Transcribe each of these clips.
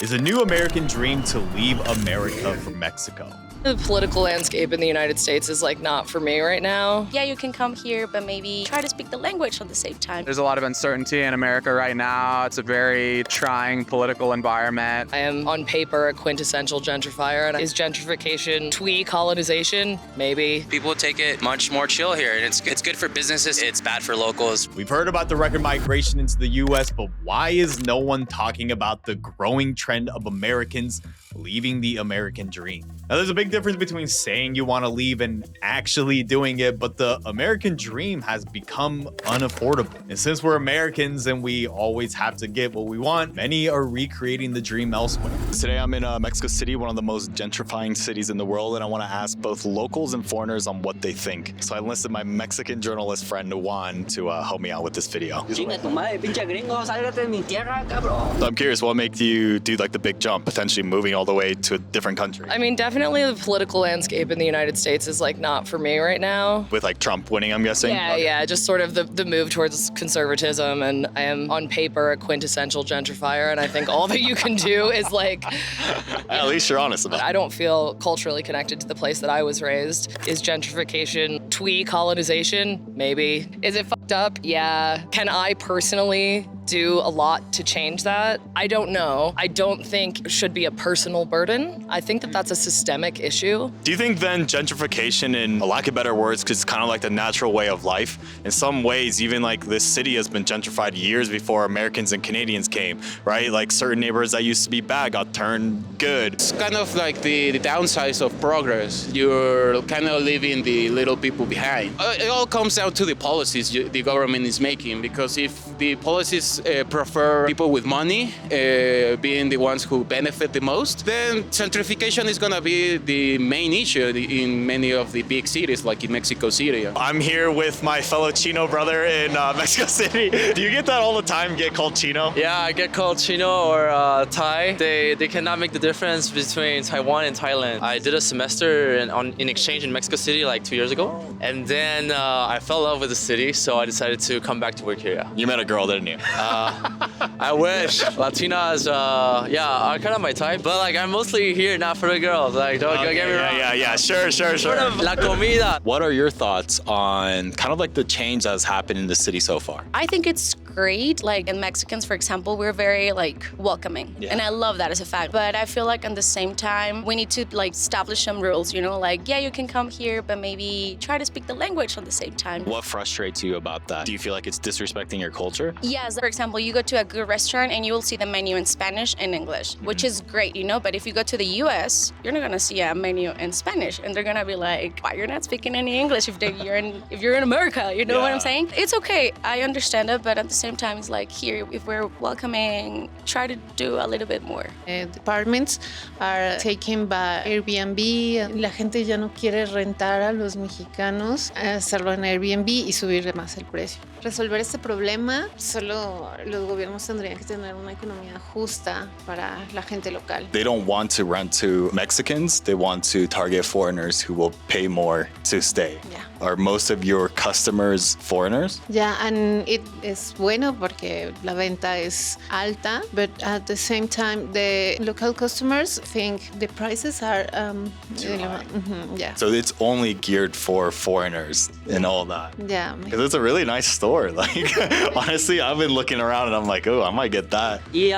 is a new American dream to leave America for Mexico. The political landscape in the United States is not for me right now. Yeah, you can come here, but maybe try to speak the language at the same time. There's a lot of uncertainty in America right now. It's a very trying political environment. I am on paper a quintessential gentrifier. And is gentrification twee colonization? Maybe. People take it much more chill here, and it's good for businesses. It's bad for locals. We've heard about the record migration into the US, but why is no one talking about the growing trend of Americans leaving the American dream? Now, there's a big difference between saying you want to leave and actually doing it, but the American dream has become unaffordable. And since we're Americans and we always have to get what we want, many are recreating the dream elsewhere. Today I'm in Mexico City, one of the most gentrifying cities in the world, and I want to ask both locals and foreigners on what they think. So I enlisted my Mexican journalist friend Juan to help me out with this video. So I'm curious, what made you do the big jump, potentially moving all the way to a different country? I mean, definitely the political landscape in the United States is not for me right now. With Trump winning, I'm guessing? Yeah, just sort of the move towards conservatism, and I am on paper a quintessential gentrifier, and I think all that you can do is At least you're honest about it. I don't feel culturally connected to the place that I was raised. Is gentrification twee colonization? Maybe. Is it fucked up? Yeah. Can I personally do a lot to change that? I don't know. I don't think it should be a personal burden. I think that that's a systemic issue. Do you think then gentrification, in a lack of better words, because it's kind of like the natural way of life, in some ways, even this city has been gentrified years before Americans and Canadians came, right? Certain neighborhoods that used to be bad got turned good. It's kind of like the downsides of progress. You're kind of leaving the little people behind. It all comes down to the policies the government is making, because if the policies prefer people with money being the ones who benefit the most, then gentrification is going to be the main issue in many of the big cities, like in Mexico City. I'm here with my fellow Chino brother in Mexico City. Do you get that all the time, get called Chino? Yeah, I get called Chino or Thai. They cannot make the difference between Taiwan and Thailand. I did a semester in exchange in Mexico City 2 years ago, and then I fell in love with the city, so I decided to come back to work here. Yeah. You met a girl, didn't you? I wish. Latinas, are kind of my type, but I'm mostly here not for the girls. Don't get me wrong. Yeah, sure. La comida. What are your thoughts on kind of the change that's happened in the city so far? I think it's great. In Mexicans, for example, we're very welcoming. Yeah. And I love that as a fact. But I feel at the same time, we need to establish some rules, yeah, you can come here, but maybe try to speak the language at the same time. What frustrates you about that? Do you feel like it's disrespecting your culture? Yes, for example, you go to a good restaurant and you will see the menu in Spanish and English, which is great, but if you go to the US, you're not gonna see a menu in Spanish, and they're gonna be like, why you're not speaking any English if you're in America, you know what I'm saying? It's okay, I understand it, but at the same time, it's here, if we're welcoming, try to do a little bit more. Departments are taken by Airbnb. La gente ya no quiere rentar a los mexicanos, hacerlo en Airbnb y subir más el precio. Resolver este problema, solo los gobiernos tendrían que tener una economía justa para la gente local. They don't want to rent to Mexicans. They want to target foreigners who will pay more to stay. Yeah. Are most of your customers foreigners? Yeah, and it is bueno porque la venta es alta, but at the same time, the local customers think the prices are yeah. So it's only geared for foreigners and all that. Yeah. Because it's a really nice store. Honestly, I've been looking around and I'm like, oh, I might get that. Y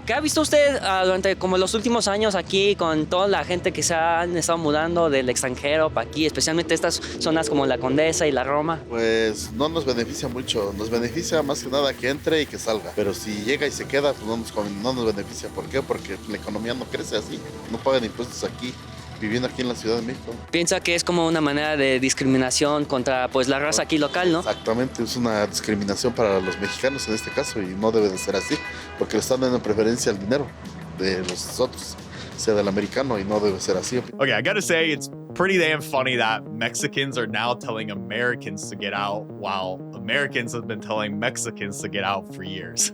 ¿qué ha visto usted durante como los últimos años aquí con toda la gente que se han estado mudando del extranjero para aquí, especialmente estas zonas como la Condesa y la Roma? Pues no nos beneficia mucho, nos beneficia más que nada que entre y que salga. Pero si llega y se queda, pues no nos beneficia. ¿Por qué? Porque la economía no crece así, no pagan impuestos aquí, viviendo aquí en la Ciudad de México. Piensa que es como una manera de discriminación contra la raza aquí local, ¿no? Exactamente, es una discriminación para los mexicanos en este caso y no debe de ser así, porque le están dando preferencia al dinero de los otros, sea del americano, y no debe ser así. Okay, I gotta say, it's pretty damn funny that Mexicans are now telling Americans to get out while Americans have been telling Mexicans to get out for years.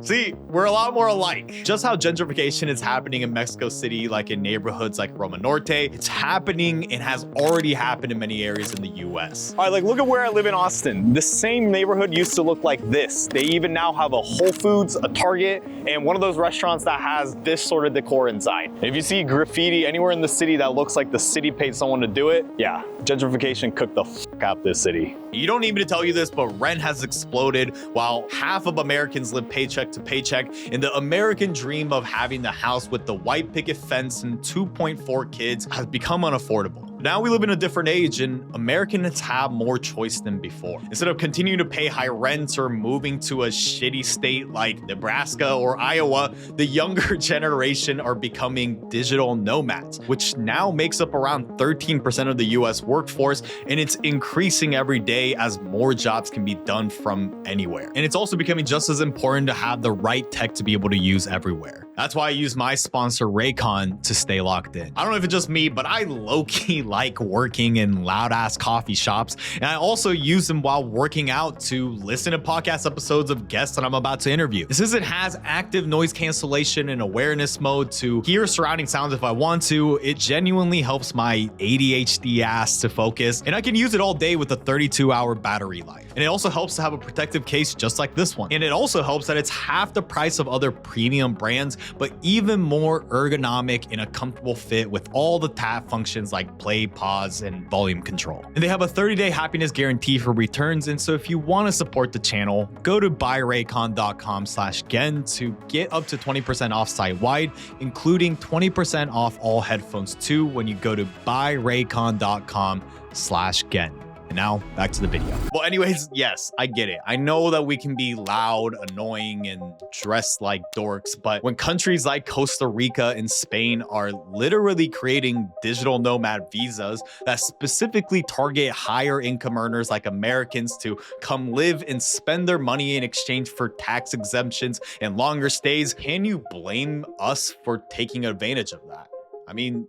See, we're a lot more alike. Just how gentrification is happening in Mexico City, like in neighborhoods like Roma Norte, it's happening and has already happened in many areas in the US. All right, like look at where I live in Austin. The same neighborhood used to look like this. They even now have a Whole Foods, a Target, and one of those restaurants that has this sort of decor inside. If you see graffiti anywhere in the city that looks like the city paid someone to do it, yeah, gentrification cooked the fuck out this city. You don't need me to tell you this, but rent has exploded while half of Americans live paycheck to paycheck, and the American dream of having the house with the white picket fence and 2.4 kids has become unaffordable. Now we live in a different age and Americans have more choice than before. Instead of continuing to pay high rents or moving to a shitty state like Nebraska or Iowa, the younger generation are becoming digital nomads, which now makes up around 13% of the US workforce, and it's increasing every day as more jobs can be done from anywhere. And it's also becoming just as important to have the right tech to be able to use everywhere. That's why I use my sponsor Raycon to stay locked in. I don't know if it's just me, but I low-key like working in loud-ass coffee shops, and I also use them while working out to listen to podcast episodes of guests that I'm about to interview. This isn't has active noise cancellation and awareness mode to hear surrounding sounds if I want to. It genuinely helps my ADHD ass to focus, and I can use it all day with a 32-hour battery life. And it also helps to have a protective case just like this one. And it also helps that it's half the price of other premium brands, but even more ergonomic in a comfortable fit with all the tap functions like play, pause, and volume control. And they have a 30-day happiness guarantee for returns. And so if you want to support the channel, go to buyraycon.com/gen to get up to 20% off site-wide, including 20% off all headphones too when you go to buyraycon.com/gen. And now back to the video. Well, anyways, yes, I get it. I know that we can be loud, annoying, and dressed like dorks, but when countries like Costa Rica and Spain are literally creating digital nomad visas that specifically target higher income earners like Americans to come live and spend their money in exchange for tax exemptions and longer stays, can you blame us for taking advantage of that? I mean,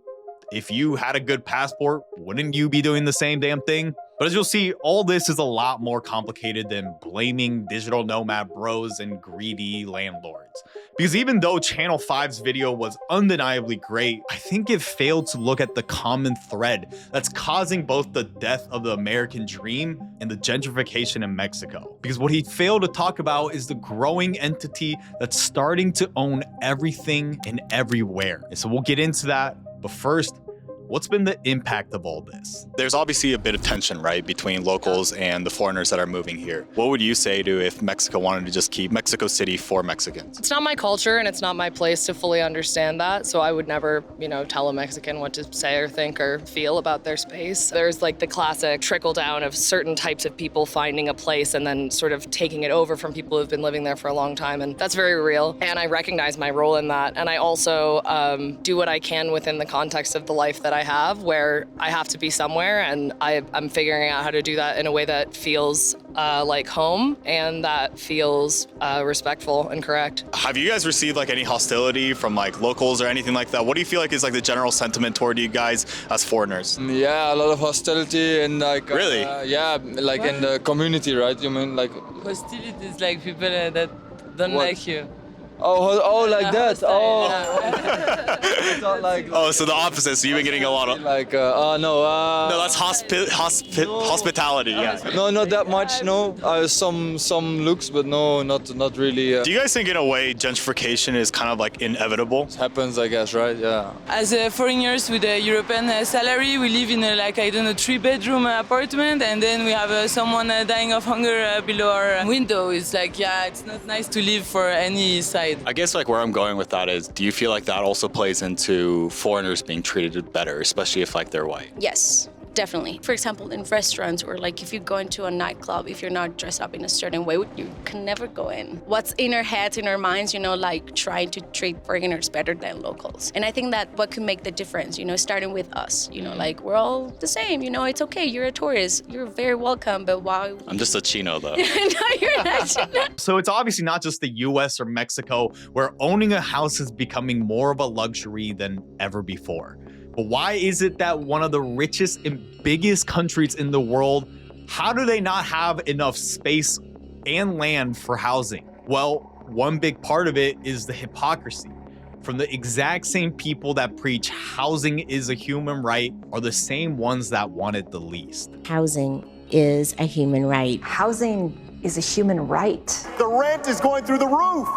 if you had a good passport, wouldn't you be doing the same damn thing? But as you'll see, all this is a lot more complicated than blaming digital nomad bros and greedy landlords. Because even though Channel 5's video was undeniably great, I think it failed to look at the common thread that's causing both the death of the American dream and the gentrification in Mexico. Because what he failed to talk about is the growing entity that's starting to own everything and everywhere. And so we'll get into that. But first, what's been the impact of all this? There's obviously a bit of tension, right, between locals and the foreigners that are moving here. What would you say to if Mexico wanted to just keep Mexico City for Mexicans? It's not my culture and it's not my place to fully understand that. So I would never, tell a Mexican what to say or think or feel about their space. There's like the classic trickle down of certain types of people finding a place and then sort of taking it over from people who've been living there for a long time. And that's very real. And I recognize my role in that. And I also do what I can within the context of the life that I have, where I have to be somewhere, and I'm figuring out how to do that in a way that feels like home and that feels respectful and correct. Have you guys received like any hostility from like locals or anything like that? What do you feel like is like the general sentiment toward you guys as foreigners? Yeah, a lot of hostility and like really, like in the community, right? You mean like hostility is like people that don't like you. Oh, like that. Oh. Oh, so the opposite. So you've been getting a lot of like no, that's hospitality. Yeah. No, not that much. No, some looks, but no, not really. Do you guys think in a way gentrification is kind of like inevitable? It happens, I guess, right? Yeah. As foreigners with a European salary, we live in a 3-bedroom apartment, and then we have someone dying of hunger below our window. It's like, yeah, it's not nice to live for any side. I guess like where I'm going with that is, do you feel like that also plays into foreigners being treated better, especially if like they're white? Yes. Definitely. For example, in restaurants or like if you go into a nightclub, if you're not dressed up in a certain way, you can never go in. What's in our heads, in our minds, like trying to treat foreigners better than locals. And I think that what could make the difference, starting with us, like we're all the same, it's okay. You're a tourist. You're very welcome, but why? I'm just a Chino though. No, you're not Chino. So it's obviously not just the US or Mexico where owning a house is becoming more of a luxury than ever before. But why is it that one of the richest and biggest countries in the world, how do they not have enough space and land for housing? Well, one big part of it is the hypocrisy. From the exact same people that preach housing is a human right are the same ones that want it the least. Housing is a human right. Housing is a human right. The rent is going through the roof.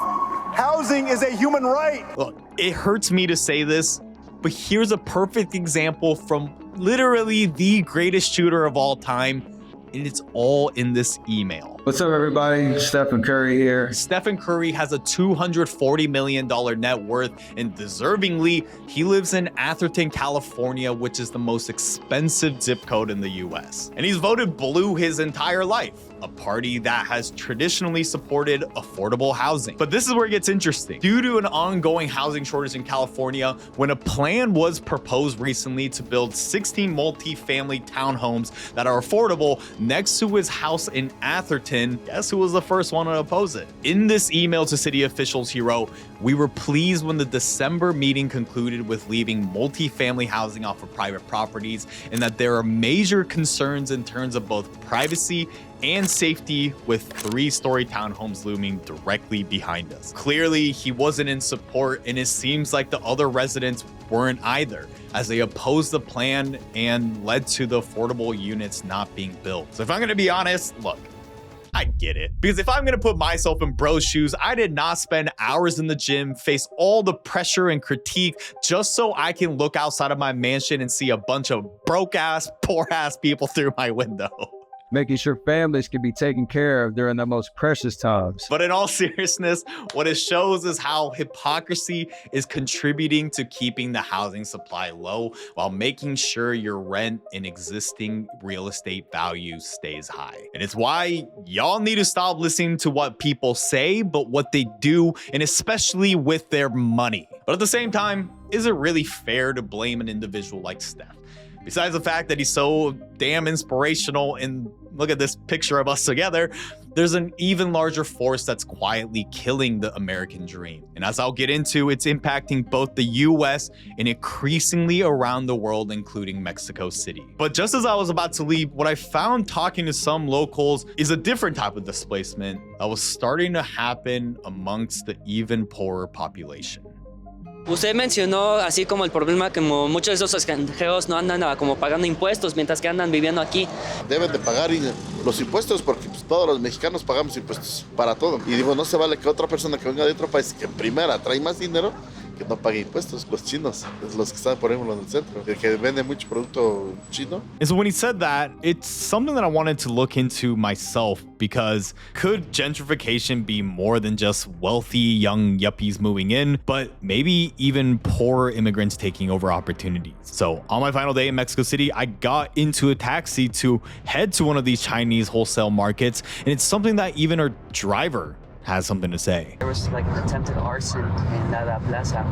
Housing is a human right. Look, it hurts me to say this, but here's a perfect example from literally the greatest shooter of all time, and it's all in this email. What's up, everybody? Stephen Curry here. Stephen Curry has a $240 million net worth, and deservingly, he lives in Atherton, California, which is the most expensive zip code in the US. And he's voted blue his entire life, a party that has traditionally supported affordable housing. But this is where it gets interesting. Due to an ongoing housing shortage in California, when a plan was proposed recently to build 16 multi-family townhomes that are affordable next to his house in Atherton, guess who was the first one to oppose it? In this email to city officials, he wrote, "We were pleased when the December meeting concluded with leaving multi-family housing off of private properties, and that there are major concerns in terms of both privacy and safety with 3-story townhomes looming directly behind us." Clearly, he wasn't in support, and it seems like the other residents weren't either, as they opposed the plan and led to the affordable units not being built. So if I'm gonna be honest, look, I get it. Because if I'm gonna put myself in bro's shoes, I did not spend hours in the gym, face all the pressure and critique just so I can look outside of my mansion and see a bunch of broke ass, poor ass people through my window. Making sure families can be taken care of during the most precious times. But in all seriousness, what it shows is how hypocrisy is contributing to keeping the housing supply low while making sure your rent and existing real estate value stays high. And it's why y'all need to stop listening to what people say, but what they do, and especially with their money. But at the same time, is it really fair to blame an individual like Steph? Besides the fact that he's so damn inspirational, and look at this picture of us together, there's an even larger force that's quietly killing the American dream. And as I'll get into, it's impacting both the US and increasingly around the world, including Mexico City. But just as I was about to leave, what I found talking to some locals is a different type of displacement that was starting to happen amongst the even poorer population. Usted mencionó así como el problema como muchos de esos extranjeros no andan como pagando impuestos mientras que andan viviendo aquí. Deben de pagar los impuestos porque pues, todos los mexicanos pagamos impuestos para todo. Y digo, no se vale que otra persona que venga de otro país que en primera trae más dinero que no pague impuestos. Los chinos, los que están por ejemplo en el centro, el que vende mucho producto chino. And so when he said that, it's something that I wanted to look into myself, because could gentrification be more than just wealthy young yuppies moving in, but maybe even poorer immigrants taking over opportunities? So on my final day in Mexico City, I got into a taxi to head to one of these Chinese wholesale markets, and it's something that even our driver has something to say. There was like attempted arson in that plaza.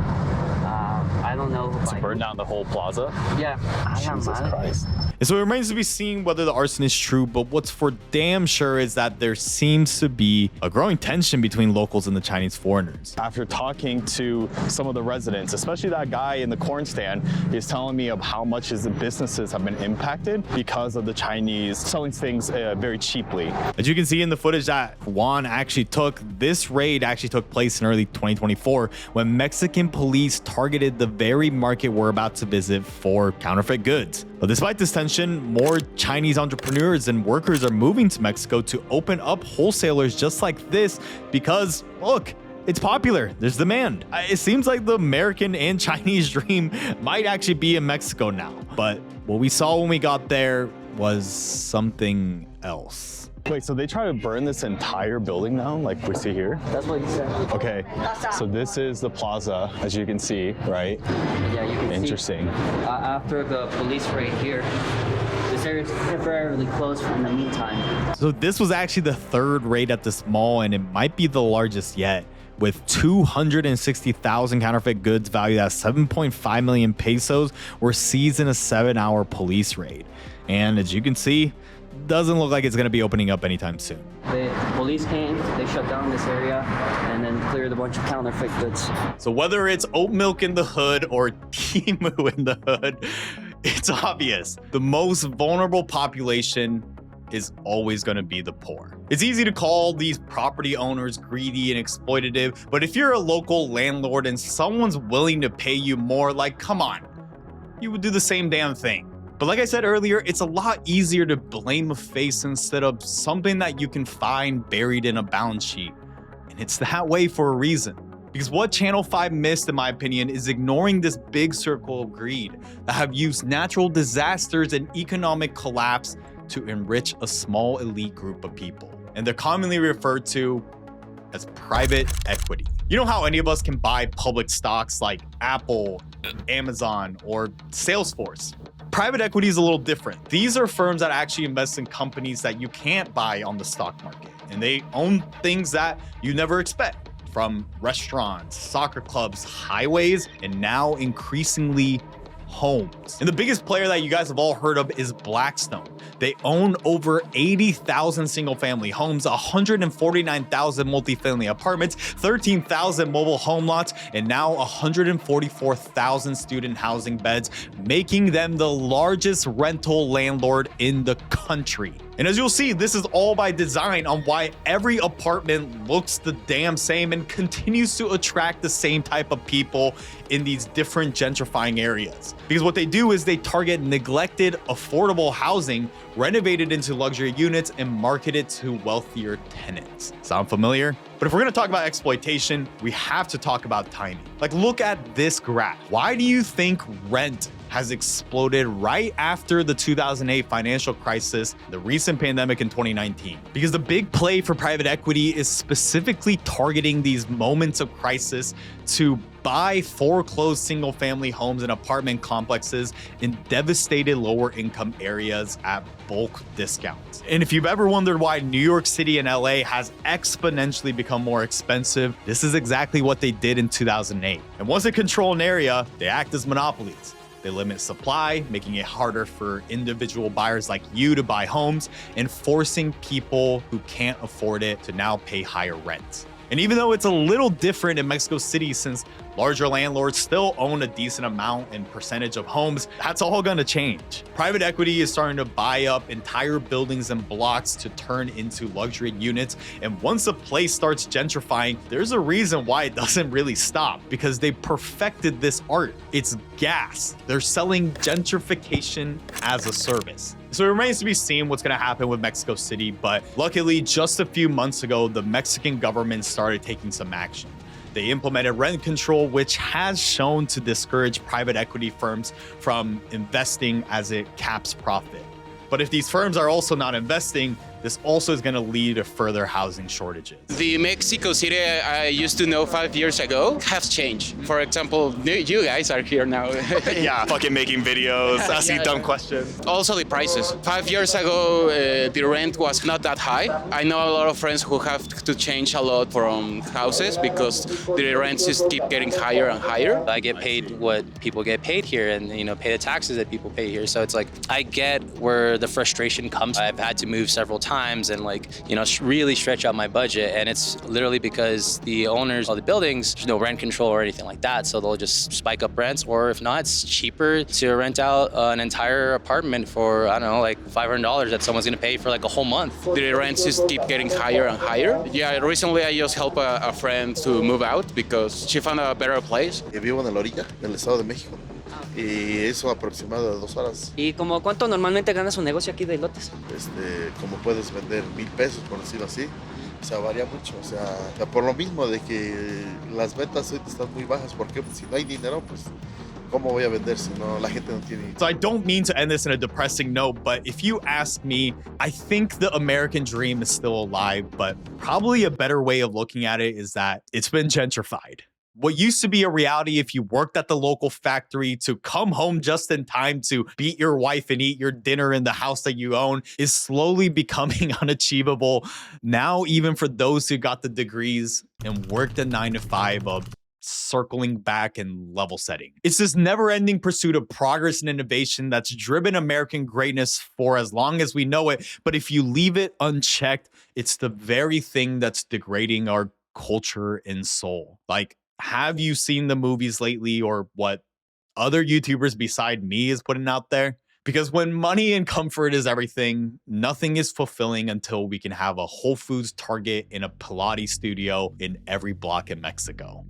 I don't know. To burn down the whole plaza? Yeah. Jesus Christ. And so it remains to be seen whether the arson is true, but what's for damn sure is that there seems to be a growing tension between locals and the Chinese foreigners. After talking to some of the residents, especially that guy in the corn stand, he's telling me of how much his businesses have been impacted because of the Chinese selling things very cheaply. As you can see in the footage that Juan actually took, this raid actually took place in early 2024 when Mexican police targeted the very market we're about to visit for counterfeit goods. But despite this tension, more Chinese entrepreneurs and workers are moving to Mexico to open up wholesalers just like this because, look, it's popular. There's demand. It seems like the American and Chinese dream might actually be in Mexico now. But what we saw when we got there was something else. Wait, so they try to burn this entire building down, like we see here? That's what he said. Okay, so this is the plaza, as you can see, right? Yeah, you can Interesting. see. After the police raid here, this area is temporarily closed for in the meantime. So this was actually the third raid at this mall, and it might be the largest yet, with 260,000 counterfeit goods valued at 7.5 million pesos were seized in a 7-hour police raid. And as you can see, doesn't look like it's going to be opening up anytime soon. The police came, they shut down this area, and then cleared a bunch of counterfeit goods. So whether it's oat milk in the hood or Timu in the hood, it's obvious. The most vulnerable population is always going to be the poor. It's easy to call these property owners greedy and exploitative, but if you're a local landlord and someone's willing to pay you more, like, come on, you would do the same damn thing. But like I said earlier, it's a lot easier to blame a face instead of something that you can find buried in a balance sheet. And it's that way for a reason. Because what Channel 5 missed, in my opinion, is ignoring this big circle of greed that have used natural disasters and economic collapse to enrich a small elite group of people. And they're commonly referred to as private equity. You know how any of us can buy public stocks like Apple, Amazon, or Salesforce? Private equity is a little different. These are firms that actually invest in companies that you can't buy on the stock market, and they own things that you never expect, from restaurants, soccer clubs, highways, and now increasingly homes. And the biggest player that you guys have all heard of is Blackstone. They own over 80,000 single-family homes, 149,000 multifamily apartments, 13,000 mobile home lots, and now 144,000 student housing beds, making them the largest rental landlord in the country. And as you'll see, this is all by design on why every apartment looks the damn same and continues to attract the same type of people in these different gentrifying areas. Because what they do is they target neglected, affordable housing, renovate it into luxury units, and market it to wealthier tenants. Sound familiar? But if we're gonna talk about exploitation, we have to talk about timing. Like, look at this graph. Why do you think rent has exploded right after the 2008 financial crisis, the recent pandemic in 2019? Because the big play for private equity is specifically targeting these moments of crisis to buy foreclosed single-family homes and apartment complexes in devastated lower-income areas at bulk discounts. And if you've ever wondered why New York City and LA has exponentially become more expensive, this is exactly what they did in 2008. And once they control an area, they act as monopolies. They limit supply, making it harder for individual buyers like you to buy homes, and forcing people who can't afford it to now pay higher rents. And even though it's a little different in Mexico City, since larger landlords still own a decent amount and percentage of homes, that's all gonna change. Private equity is starting to buy up entire buildings and blocks to turn into luxury units. And once a place starts gentrifying, there's a reason why it doesn't really stop, because they perfected this art. It's gas. They're selling gentrification as a service. So it remains to be seen what's going to happen with Mexico City, but luckily, just a few months ago, the Mexican government started taking some action. They implemented rent control, which has shown to discourage private equity firms from investing as it caps profit. But if these firms are also not investing, this also is going to lead to further housing shortages. The Mexico City I used to know 5 years ago has changed. For example, you guys are here now. Yeah, fucking making videos, asking dumb questions. Also the prices. 5 years ago, the rent was not that high. I know a lot of friends who have to change a lot from houses because the rents just keep getting higher and higher. I get paid what people get paid here, and pay the taxes that people pay here. So it's like, I get where the frustration comes. I've had to move several times and really stretch out my budget, and it's literally because the owners of the buildings, there's no rent control or anything like that, so they'll just spike up rents, or if not, it's cheaper to rent out an entire apartment for, I don't know, like $500 that someone's gonna pay for like a whole month. The rents just keep getting higher and higher. Yeah, recently I just helped a friend to move out because she found a better place. Vivo en la orilla del Estado de México. Y eso aproximado de 2 horas. ¿Y como cuánto normalmente gana su negocio aquí de lotes? Como puedes vender 1,000 pesos, por decirlo así. O sea, varía mucho. O sea, por lo mismo de que las ventas ahorita están muy bajas. Porque si no hay dinero, pues, ¿cómo voy a vender si no la gente no tiene? So I don't mean to end this in a depressing note, but if you ask me, I think the American dream is still alive, but probably a better way of looking at it is that it's been gentrified. What used to be a reality if you worked at the local factory to come home just in time to beat your wife and eat your dinner in the house that you own is slowly becoming unachievable. Now, even for those who got the degrees and worked a 9 to 5 of circling back and level setting. It's this never-ending pursuit of progress and innovation that's driven American greatness for as long as we know it. But if you leave it unchecked, it's the very thing that's degrading our culture and soul. Like, have you seen the movies lately, or what other YouTubers beside me is putting out there? Because when money and comfort is everything, nothing is fulfilling until we can have a Whole Foods, Target, and a Pilates studio in every block in Mexico.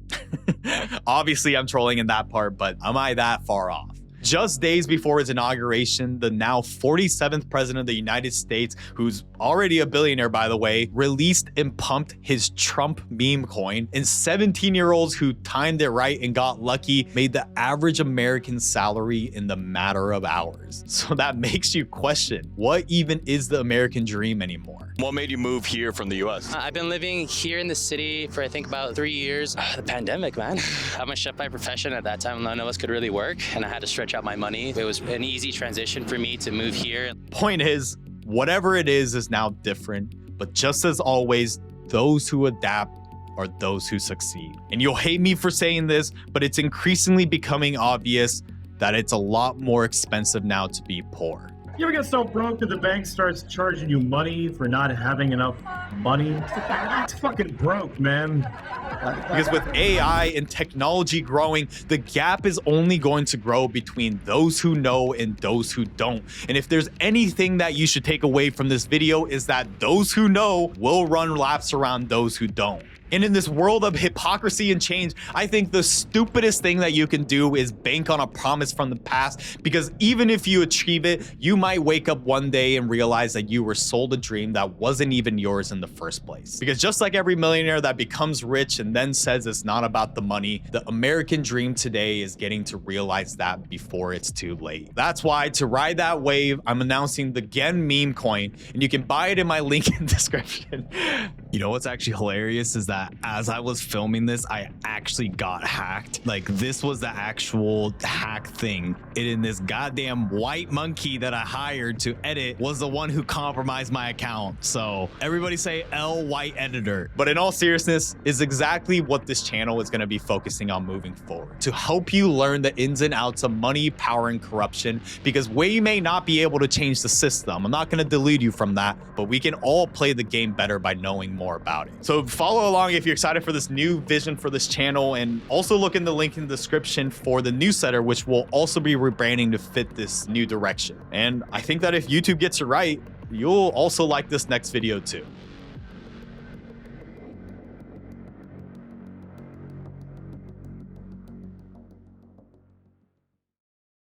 Obviously, I'm trolling in that part, but am I that far off? Just days before his inauguration, the now 47th president of the United States, who's already a billionaire, by the way, released and pumped his Trump meme coin. And 17-year-olds who timed it right and got lucky made the average American salary in the matter of hours. So that makes you question, what even is the American dream anymore? What made you move here from the US? I've been living here in the city for I think about 3 years. The pandemic, man. I'm a chef by profession. At that time, none of us could really work, and I had to stretch out my money. It was an easy transition for me to move here. Point is, whatever it is now different, but just as always, those who adapt are those who succeed. And you'll hate me for saying this, but it's increasingly becoming obvious that it's a lot more expensive now to be poor. You ever get so broke that the bank starts charging you money for not having enough money? It's fucking broke, man. Because with AI and technology growing, the gap is only going to grow between those who know and those who don't. And if there's anything that you should take away from this video is that those who know will run laps around those who don't. And in this world of hypocrisy and change, I think the stupidest thing that you can do is bank on a promise from the past, because even if you achieve it, you might wake up one day and realize that you were sold a dream that wasn't even yours in the first place. Because just like every millionaire that becomes rich and then says it's not about the money, the American dream today is getting to realize that before it's too late. That's why, to ride that wave, I'm announcing the Gen meme coin, and you can buy it in my link in the description. You know what's actually hilarious is that as I was filming this, I actually got hacked. Like, this was the actual hack thing. And in this goddamn white monkey that I hired to edit was the one who compromised my account. So everybody say L white editor. But in all seriousness, is exactly what this channel is going to be focusing on moving forward, to help you learn the ins and outs of money, power, and corruption, because we may not be able to change the system. I'm not going to delude you from that, but we can all play the game better by knowing more about it. So follow along if you're excited for this new vision for this channel, and also look in the link in the description for the newsletter, which will also be rebranding to fit this new direction. And I think that if YouTube gets it right, you'll also like this next video too.